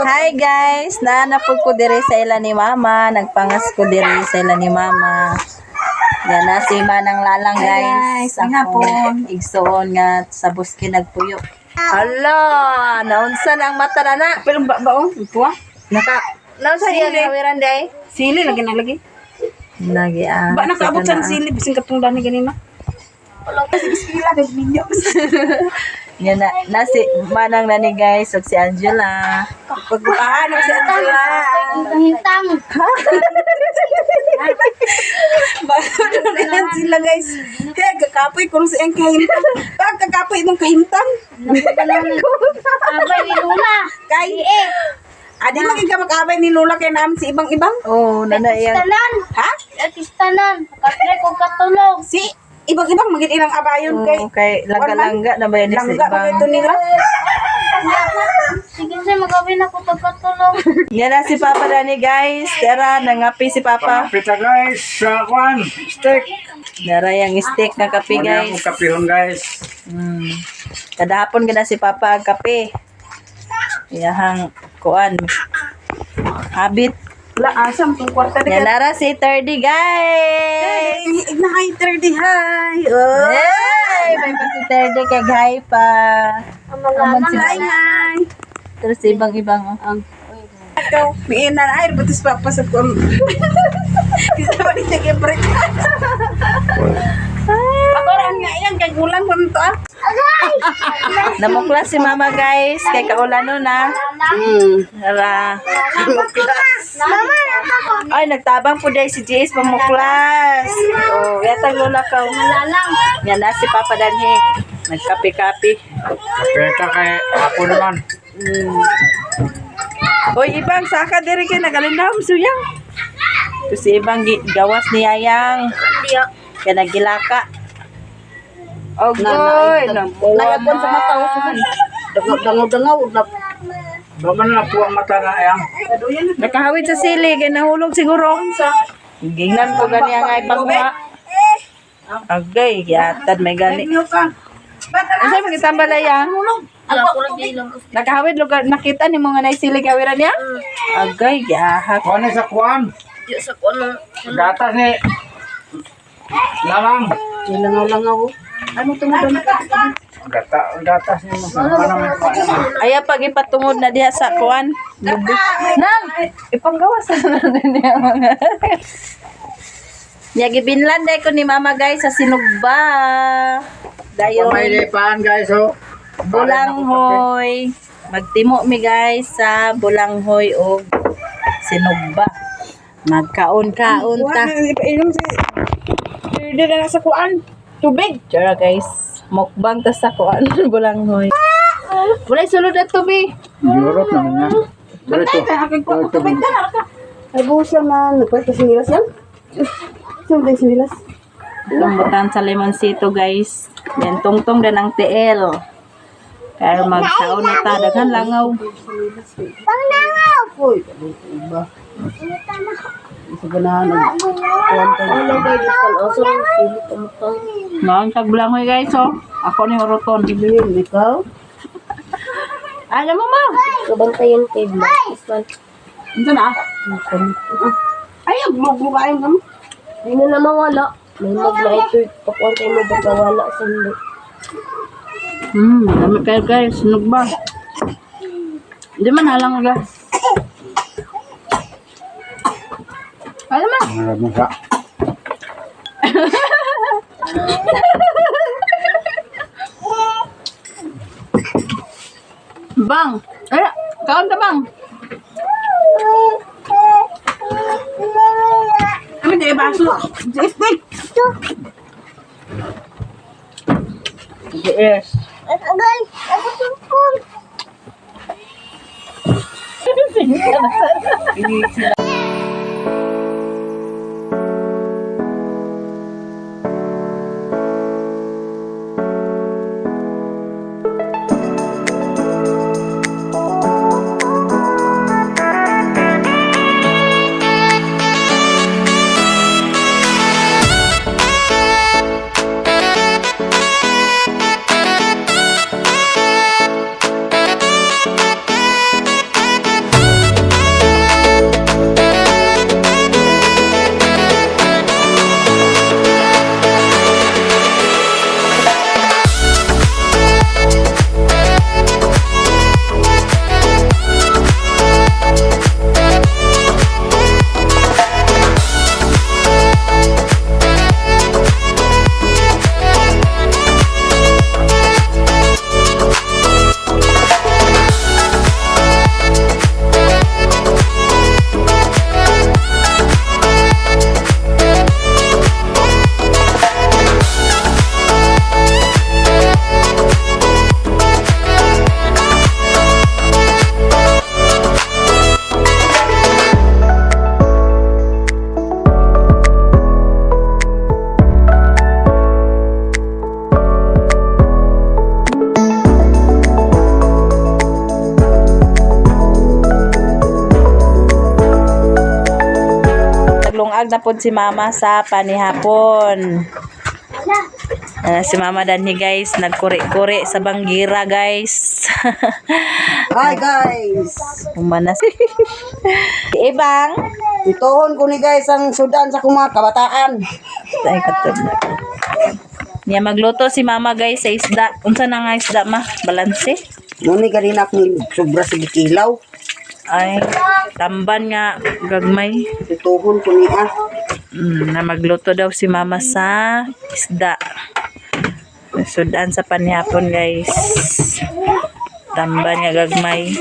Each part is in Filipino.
Hi guys, naanapod ko diri sa ila ni Mama, nagpangas ko diri sa ila ni Mama. Yan na si Manang Lalang guys. Nga po. Igsoon nga sa buski nagpuyo. Hala, naunsa ang mata na. Pero baong, ito Naunsa yan kawiran day? Sili lagi na lagi. Lagi Ba nakaabot sa sili, bising katungdan ni ganina. Wala kasi iskila, nagminyo. Yan na si Manang na ni guys, ug si Angela. Pagbukaan si Angela. Hintang. Bago na sila guys. Hey, kakapoy kung si ang kahintang. Pag kakapoy mong kahintang. Abay ni Lula. Kay adi magiging mag-abay ni Lola kay namin si ibang-ibang. Oh, nanay yan. Tanan. Ha? Tanan. Katre ko katulog. Si ibang-ibang magiging ilang abayon kay. Okay, langga-langga na ba yan sa Langga ibang? ito nila. Sige siya magawin ako pagkatulog. Yan na si Papa Dani guys. Tara, nangapi si Papa. Pita guys, sa kwan, steak. Nara yung steak na kape Wala guys. akong kapihon guys. Kada hapon gana si Papa ang kape. Iyahang kuan. Habit. La asam tong kwarta de. Yan nara si 30 guys. Na hi 30 hi. Oh. Hey! May pa si 30 kay Guy pa. Aman si Hi hi. Terus ibang-ibang ang Ikaw, may inan ay butis pa sa kon. Kita ba ni take break. Ako ran nga yan kay ulan ko to ah. namukla si Mama guys. Kay kaulano na. Nara. Mama, Ay, nagtabang po dahil si JS pamuklas. Oh, yatang lola ka. Lalang. Yan na si Papa Danhe. Nagkape-kape. Pita kay ako naman. Hoy, ibang saka diri kay nagalindam suyang. Kasi ibang gawas ni Yayang. Kaya nagilaka. Ogoy, Nagapon sa mata ko. Dangaw-dangaw na. Baka na po ang mata na yan. nakahawid sa sili kay nahulog siguro. Gingnan ko gani ang ay pangwa. Agay, yatad may gani. Ano mo kitambal Yayang? Nakahawid lugar nakita ni mga naisili kawiran niya? Agay, yahak. Kwan na sa kwan. Gatas ni Lalang. Langaw-langaw. Ano tungod na Gatas ni Aya pag ipatungod na diha sa kuan. Nang ipanggawas na niya mga. Nya gibinlan day ko ni Mama guys sa sinugba. Dayon May lepaan guys oh. bulanghoy. Magtimo mi guys sa bulanghoy o sinugba. Magkaon-kaon ta. Inom si Hindi na sa kuan. Tubig. Tara guys, mukbang ta sa kuan bulanghoy. Walay sulod at tubig. Europe naman nga. Dito. Tubig ka na. Ay busa man. Nagpwede sa sinilas yan. Saan tayo sinilas? Lambutan sa lemonsito guys. Yan tungtong din ang TL. Kaya magkaon na ta daghan langaw. Uy, iba. Isa ganahan. Kuan ka. Ngayon sa bulanghoy guys oh. Ako ni Oroton. Bilhin, ikaw. Alam mo ma. Kabantayan kay Black. Ito na. Ay, ang glug-glug ayong kamo. Hindi na mawala. May mag-night pakuan kayo mo bagawala sa hindi. Dami kayo guys, sunog ba? Hindi man halang ga. Alam mo? Maraming ka. Bang. Ay, kaon ka bang? Kami di baso. Stick. Yes. Agay! Ako tungkol! naglungag na pod si mama sa panihapon. Si mama Danhi guys, nagkuri-kuri sa banggira guys. Hi guys. Umanas. Ibang. Ituhon ko ni guys ang sudan sa akong mga kabataan. Ay, katod na. Niya magluto si mama guys sa isda. Unsa na nga isda ma? Balanse? Muni ganina akong sobra sa bikilaw. Ay, tamban nga gagmay. Ituhon ko niya. Na magluto daw si mama sa isda. Sudan sa panihapon guys. Tamban nga gagmay.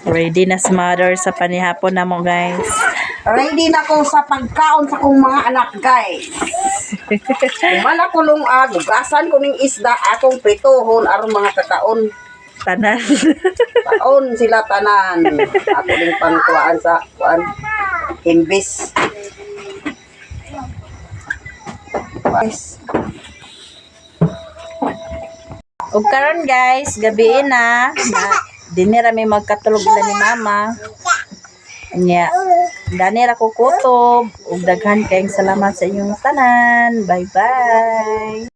Ready na si mother sa panihapon na mo guys. Ready na ko sa pagkaon sa akong mga anak guys. Wala ko long gugasan ko ning isda akong prituhon aron mga kakaon. Tanan. Taon sila tanan. Ako din pangkuan sa kuan imbis. Guys. Ug karon guys, gabi na. Dinira may magkatulog na ni mama. Nya, danira ko kutob. Ug daghan kayong salamat sa inyong tanan. Bye-bye.